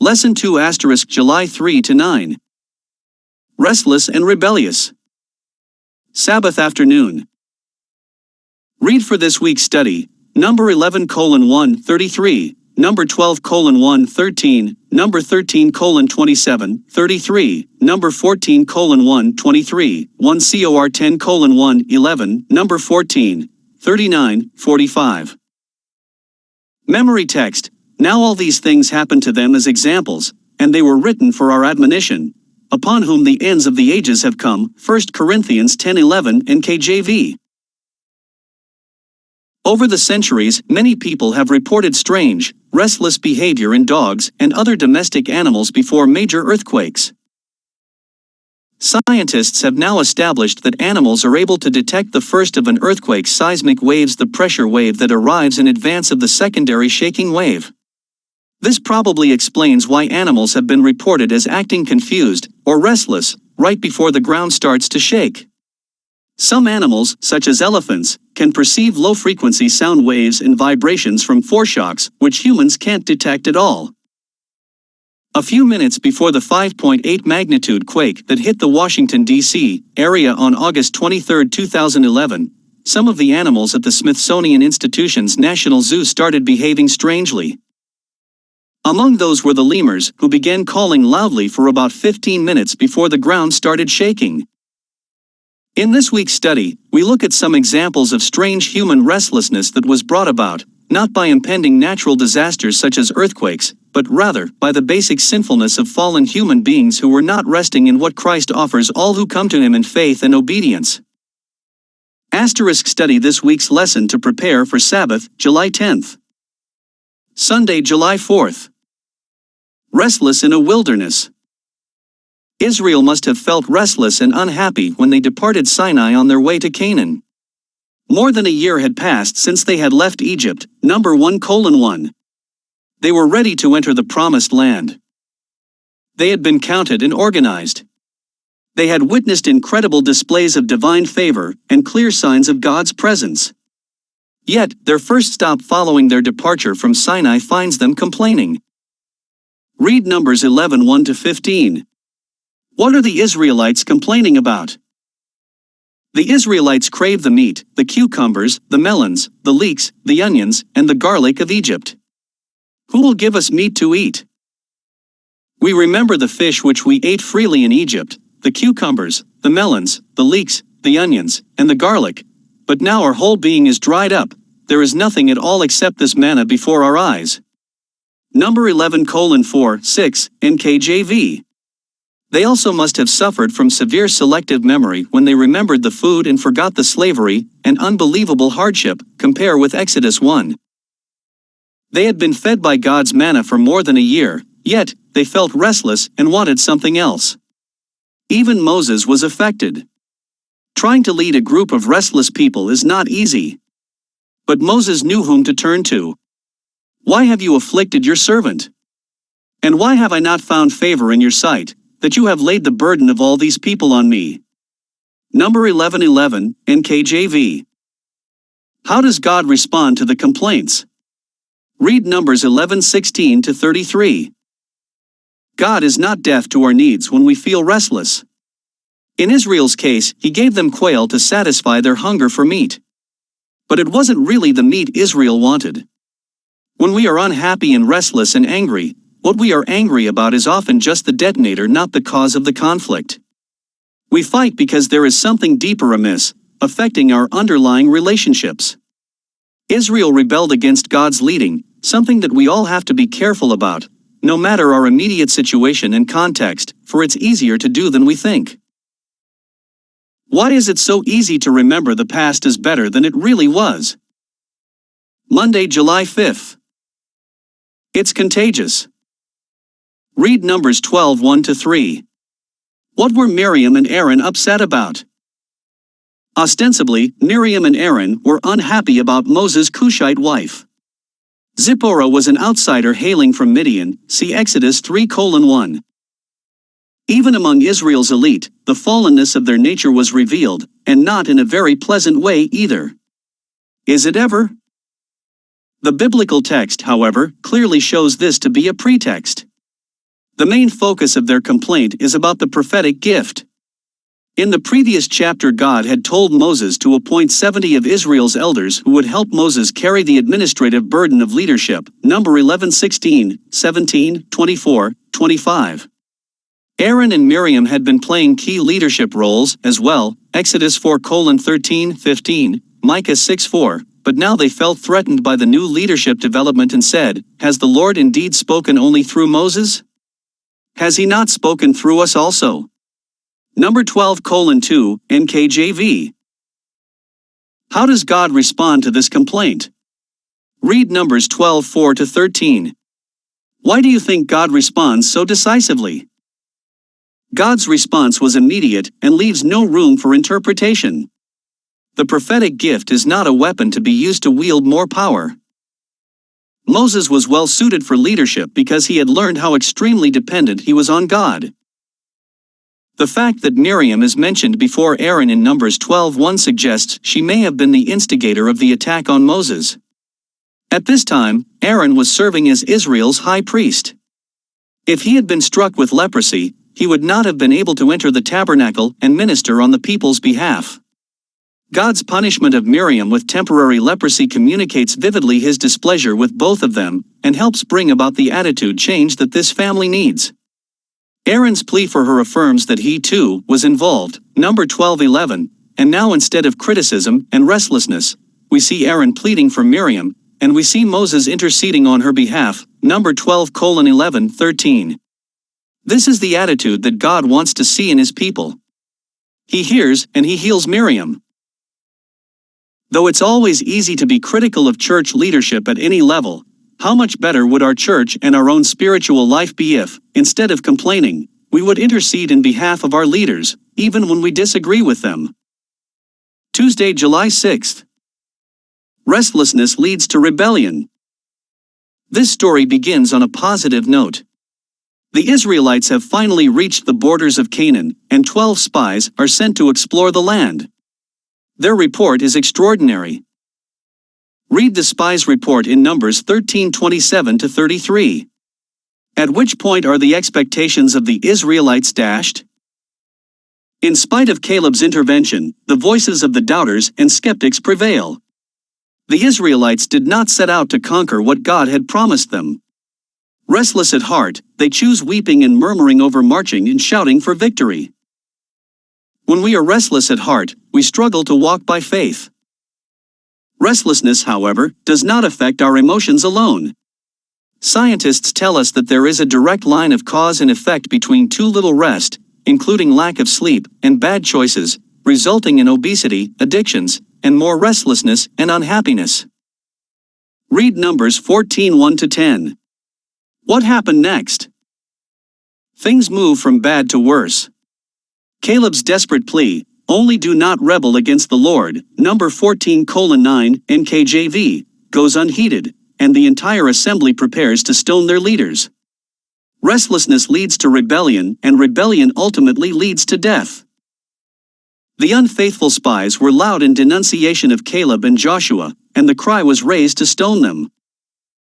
Lesson 2 * July 3 to 9. Restless and Rebellious. Sabbath afternoon. Read for this week's study, number 11:1-33, number 12:1-13, number 13:27-33, number 14:1-23, 1 Cor 10:1-11, number 14, 39-45. Memory text. Now all these things happened to them as examples, and they were written for our admonition, upon whom the ends of the ages have come. 1 Corinthians 10:11 NKJV. Over the centuries, many people have reported strange, restless behavior in dogs and other domestic animals before major earthquakes. Scientists have now established that animals are able to detect the first of an earthquake's seismic waves, the pressure wave that arrives in advance of the secondary shaking wave. This probably explains why animals have been reported as acting confused or restless right before the ground starts to shake. Some animals, such as elephants, can perceive low-frequency sound waves and vibrations from foreshocks, which humans can't detect at all. A few minutes before the 5.8 magnitude quake that hit the Washington, D.C. area on August 23, 2011, some of the animals at the Smithsonian Institution's National Zoo started behaving strangely. Among those were the lemurs, who began calling loudly for about 15 minutes before the ground started shaking. In this week's study, we look at some examples of strange human restlessness that was brought about, not by impending natural disasters such as earthquakes, but rather by the basic sinfulness of fallen human beings who were not resting in what Christ offers all who come to Him in faith and obedience. Study this week's lesson to prepare for Sabbath, July 10th. Sunday, July 4th. Restless in a wilderness. Israel must have felt restless and unhappy when they departed Sinai on their way to Canaan. More than a year had passed since they had left Egypt, number 1:1. They were ready to enter the promised land. They had been counted and organized. They had witnessed incredible displays of divine favor and clear signs of God's presence. Yet, their first stop following their departure from Sinai finds them complaining. Read Numbers 11:1-15. What are the Israelites complaining about? The Israelites crave the meat, the cucumbers, the melons, the leeks, the onions, and the garlic of Egypt. Who will give us meat to eat? We remember the fish which we ate freely in Egypt, the cucumbers, the melons, the leeks, the onions, and the garlic, but now our whole being is dried up. There is nothing at all except this manna before our eyes. Number 11:4-6 NKJV. They also must have suffered from severe selective memory when they remembered the food and forgot the slavery and unbelievable hardship. Compare with Exodus 1. They had been fed by God's manna for more than a year, yet they felt restless and wanted something else. Even Moses was affected. Trying to lead a group of restless people is not easy. But Moses knew whom to turn to. Why have you afflicted your servant? And why have I not found favor in your sight, that you have laid the burden of all these people on me? Number 11:11 NKJV. How does God respond to the complaints? Read Numbers 11:16-33. God is not deaf to our needs when we feel restless. In Israel's case, He gave them quail to satisfy their hunger for meat. But it wasn't really the meat Israel wanted. When we are unhappy and restless and angry, what we are angry about is often just the detonator, not the cause of the conflict. We fight because there is something deeper amiss, affecting our underlying relationships. Israel rebelled against God's leading, something that we all have to be careful about, no matter our immediate situation and context, for it's easier to do than we think. Why is it so easy to remember the past as better than it really was? Monday, July 5th. It's contagious. Read Numbers 12:1-3. What were Miriam and Aaron upset about? Ostensibly, Miriam and Aaron were unhappy about Moses' Cushite wife. Zipporah was an outsider hailing from Midian, see Exodus 3:1. Even among Israel's elite, the fallenness of their nature was revealed, and not in a very pleasant way either. Is it ever? The biblical text, however, clearly shows this to be a pretext. The main focus of their complaint is about the prophetic gift. In the previous chapter, God had told Moses to appoint 70 of Israel's elders who would help Moses carry the administrative burden of leadership, Number 11:16, 17, 24, 25. Aaron and Miriam had been playing key leadership roles as well, Exodus 4:13, 15, Micah 6:4, but now they felt threatened by the new leadership development and said, "Has the Lord indeed spoken only through Moses? Has he not spoken through us also?" Number 12:2, NKJV. How does God respond to this complaint? Read Numbers 12:4-13. Why do you think God responds so decisively? God's response was immediate and leaves no room for interpretation. The prophetic gift is not a weapon to be used to wield more power. Moses was well suited for leadership because he had learned how extremely dependent he was on God. The fact that Miriam is mentioned before Aaron in Numbers 12:1 suggests she may have been the instigator of the attack on Moses. At this time, Aaron was serving as Israel's high priest. If he had been struck with leprosy, he would not have been able to enter the tabernacle and minister on the people's behalf. God's punishment of Miriam with temporary leprosy communicates vividly his displeasure with both of them and helps bring about the attitude change that this family needs. Aaron's plea for her affirms that he too was involved, Number 12:11, and now instead of criticism and restlessness, we see Aaron pleading for Miriam, and we see Moses interceding on her behalf, Number 12:11-13. This is the attitude that God wants to see in his people. He hears and he heals Miriam. Though it's always easy to be critical of church leadership at any level, how much better would our church and our own spiritual life be if, instead of complaining, we would intercede in behalf of our leaders, even when we disagree with them? Tuesday, July 6th. Restlessness leads to rebellion. This story begins on a positive note. The Israelites have finally reached the borders of Canaan, and 12 spies are sent to explore the land. Their report is extraordinary. Read the spies' report in Numbers 13:27-33. At which point are the expectations of the Israelites dashed? In spite of Caleb's intervention, the voices of the doubters and skeptics prevail. The Israelites did not set out to conquer what God had promised them. Restless at heart, they choose weeping and murmuring over marching and shouting for victory. When we are restless at heart, we struggle to walk by faith. Restlessness, however, does not affect our emotions alone. Scientists tell us that there is a direct line of cause and effect between too little rest, including lack of sleep, and bad choices, resulting in obesity, addictions, and more restlessness and unhappiness. Read Numbers 14:1-10. What happened next? Things move from bad to worse. Caleb's desperate plea, "Only do not rebel against the Lord," Number 14:9, NKJV, goes unheeded, and the entire assembly prepares to stone their leaders. Restlessness leads to rebellion, and rebellion ultimately leads to death. The unfaithful spies were loud in denunciation of Caleb and Joshua, and the cry was raised to stone them.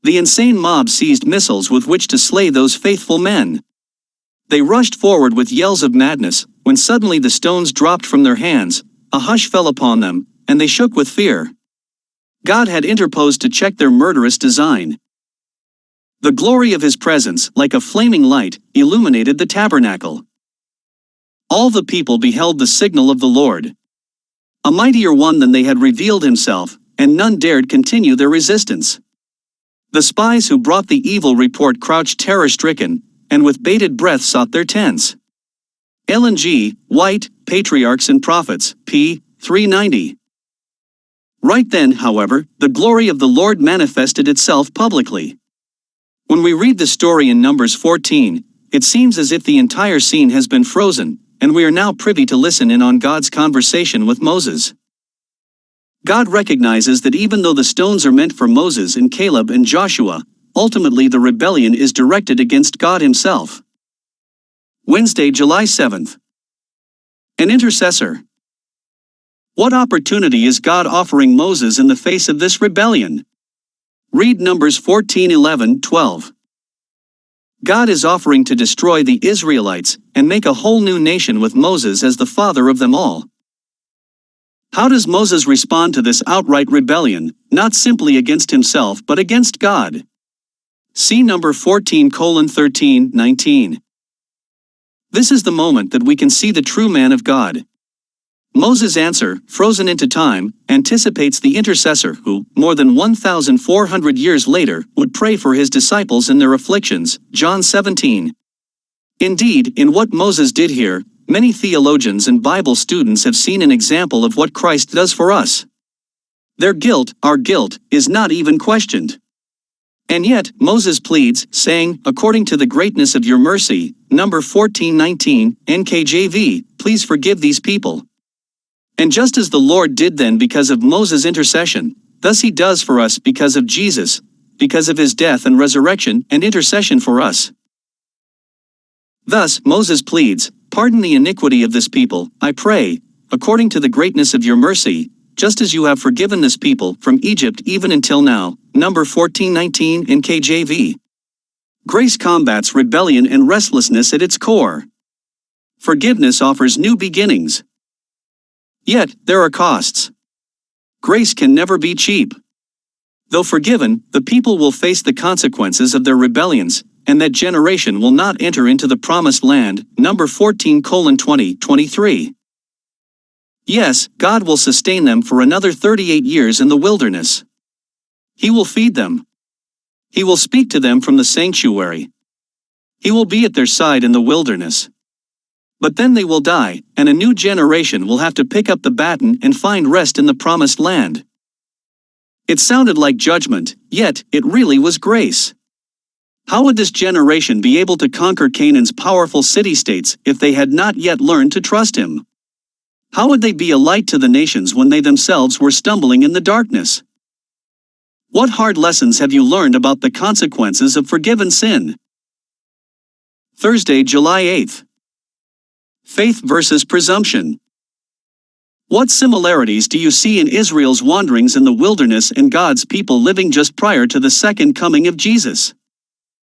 The insane mob seized missiles with which to slay those faithful men. They rushed forward with yells of madness, when suddenly the stones dropped from their hands, a hush fell upon them, and they shook with fear. God had interposed to check their murderous design. The glory of his presence, like a flaming light, illuminated the tabernacle. All the people beheld the signal of the Lord. A mightier one than they had revealed himself, and none dared continue their resistance. The spies who brought the evil report crouched terror-stricken, and with bated breath sought their tents. Ellen G. White, Patriarchs and Prophets, p. 390. Right then, however, the glory of the Lord manifested itself publicly. When we read the story in Numbers 14, it seems as if the entire scene has been frozen, and we are now privy to listen in on God's conversation with Moses. God recognizes that even though the stones are meant for Moses and Caleb and Joshua, ultimately the rebellion is directed against God himself. Wednesday, July 7th. An intercessor. What opportunity is God offering Moses in the face of this rebellion? Read Numbers 14:11-12. God is offering to destroy the Israelites and make a whole new nation with Moses as the father of them all. How does Moses respond to this outright rebellion, not simply against himself but against God? See number 14:13-19. This is the moment that we can see the true man of God. Moses' answer, frozen into time, anticipates the intercessor who, more than 1,400 years later, would pray for his disciples in their afflictions, John 17. Indeed, in what Moses did here, many theologians and Bible students have seen an example of what Christ does for us. Their guilt, our guilt, is not even questioned. And yet, Moses pleads, saying, according to the greatness of your mercy, number 14:19, NKJV, please forgive these people. And just as the Lord did then because of Moses' intercession, thus he does for us because of Jesus, because of his death and resurrection and intercession for us. Thus, Moses pleads, pardon the iniquity of this people, I pray, according to the greatness of your mercy, just as you have forgiven this people from Egypt even until now, number 14:19 NKJV. Grace combats rebellion and restlessness at its core. Forgiveness offers new beginnings. Yet, there are costs. Grace can never be cheap. Though forgiven, the people will face the consequences of their rebellions, and that generation will not enter into the promised land, number 14:20-23. Yes, God will sustain them for another 38 years in the wilderness. He will feed them. He will speak to them from the sanctuary. He will be at their side in the wilderness. But then they will die, and a new generation will have to pick up the baton and find rest in the promised land. It sounded like judgment, yet it really was grace. How would this generation be able to conquer Canaan's powerful city-states if they had not yet learned to trust him? How would they be a light to the nations when they themselves were stumbling in the darkness? What hard lessons have you learned about the consequences of forgiven sin? Thursday, July 8th. Faith versus presumption. What similarities do you see in Israel's wanderings in the wilderness and God's people living just prior to the second coming of Jesus?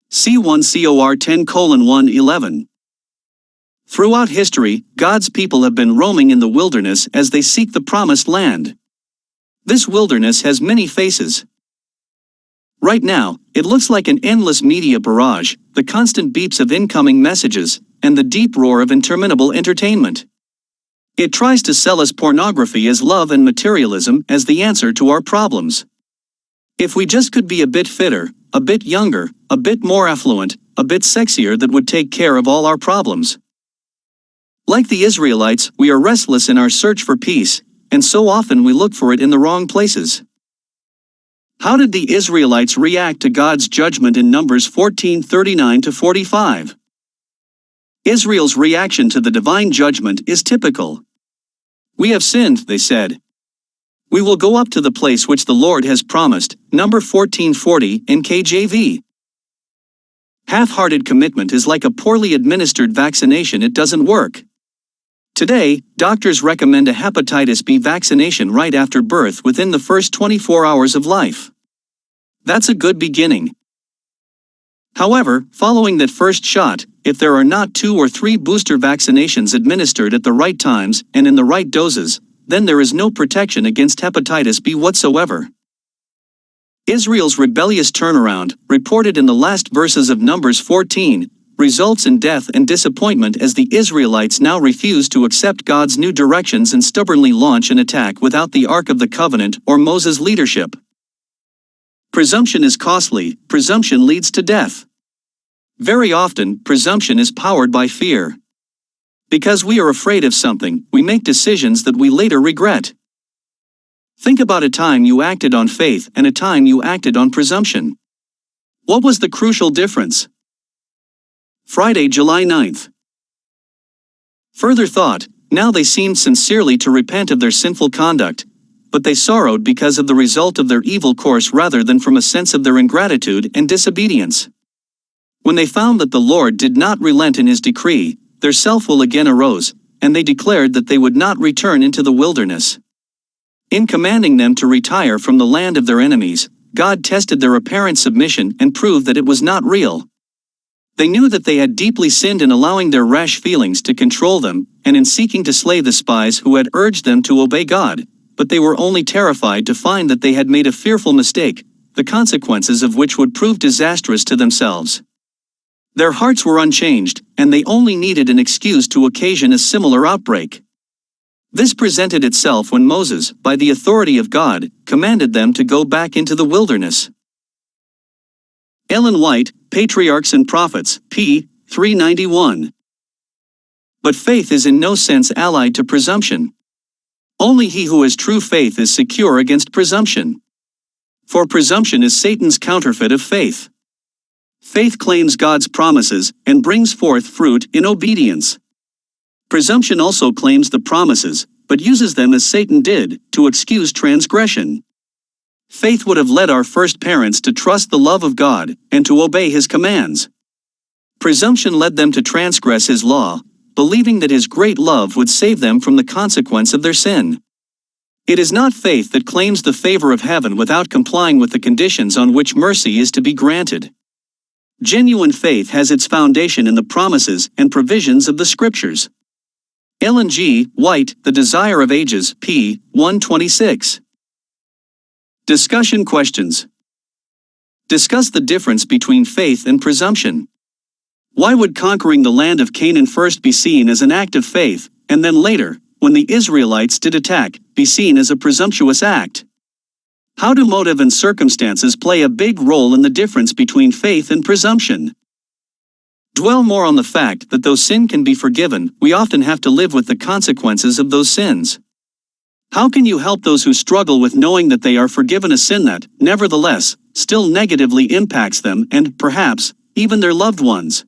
See 1 Cor 10:1-11. Throughout history, God's people have been roaming in the wilderness as they seek the promised land. This wilderness has many faces. Right now, it looks like an endless media barrage, the constant beeps of incoming messages, and the deep roar of interminable entertainment. It tries to sell us pornography as love and materialism as the answer to our problems. If we just could be a bit fitter, a bit younger, a bit more affluent, a bit sexier, that would take care of all our problems. Like the Israelites, we are restless in our search for peace, and so often we look for it in the wrong places. How did the Israelites react to God's judgment in Numbers 14:39-45? Israel's reaction to the divine judgment is typical. We have sinned, they said. We will go up to the place which the Lord has promised, number 1440 NKJV. Half-hearted commitment is like a poorly administered vaccination, it doesn't work. Today, doctors recommend a hepatitis B vaccination right after birth within the first 24 hours of life. That's a good beginning. However, following that first shot, if there are not 2 or 3 booster vaccinations administered at the right times and in the right doses, then there is no protection against hepatitis B whatsoever. Israel's rebellious turnaround, reported in the last verses of Numbers 14, results in death and disappointment as the Israelites now refuse to accept God's new directions and stubbornly launch an attack without the Ark of the Covenant or Moses' leadership. Presumption is costly, presumption leads to death. Very often, presumption is powered by fear. Because we are afraid of something, we make decisions that we later regret. Think about a time you acted on faith and a time you acted on presumption. What was the crucial difference? Friday, July 9th. Further thought, now they seemed sincerely to repent of their sinful conduct, but they sorrowed because of the result of their evil course rather than from a sense of their ingratitude and disobedience. When they found that the Lord did not relent in his decree, their self-will again arose, and they declared that they would not return into the wilderness. In commanding them to retire from the land of their enemies, God tested their apparent submission and proved that it was not real. They knew that they had deeply sinned in allowing their rash feelings to control them, and in seeking to slay the spies who had urged them to obey God, but they were only terrified to find that they had made a fearful mistake, the consequences of which would prove disastrous to themselves. Their hearts were unchanged, and they only needed an excuse to occasion a similar outbreak. This presented itself when Moses, by the authority of God, commanded them to go back into the wilderness. Ellen White, Patriarchs and Prophets, p. 391. But faith is in no sense allied to presumption. Only he who has true faith is secure against presumption. For presumption is Satan's counterfeit of faith. Faith claims God's promises and brings forth fruit in obedience. Presumption also claims the promises, but uses them as Satan did, to excuse transgression. Faith would have led our first parents to trust the love of God and to obey His commands. Presumption led them to transgress His law, believing that His great love would save them from the consequence of their sin. It is not faith that claims the favor of heaven without complying with the conditions on which mercy is to be granted. Genuine faith has its foundation in the promises and provisions of the Scriptures. Ellen G. White, The Desire of Ages, p. 126. Discussion questions. Discuss the difference between faith and presumption. Why would conquering the land of Canaan first be seen as an act of faith, and then later, when the Israelites did attack, be seen as a presumptuous act? How do motive and circumstances play a big role in the difference between faith and presumption? Dwell more on the fact that though sin can be forgiven, we often have to live with the consequences of those sins. How can you help those who struggle with knowing that they are forgiven a sin that, nevertheless, still negatively impacts them and, perhaps, even their loved ones?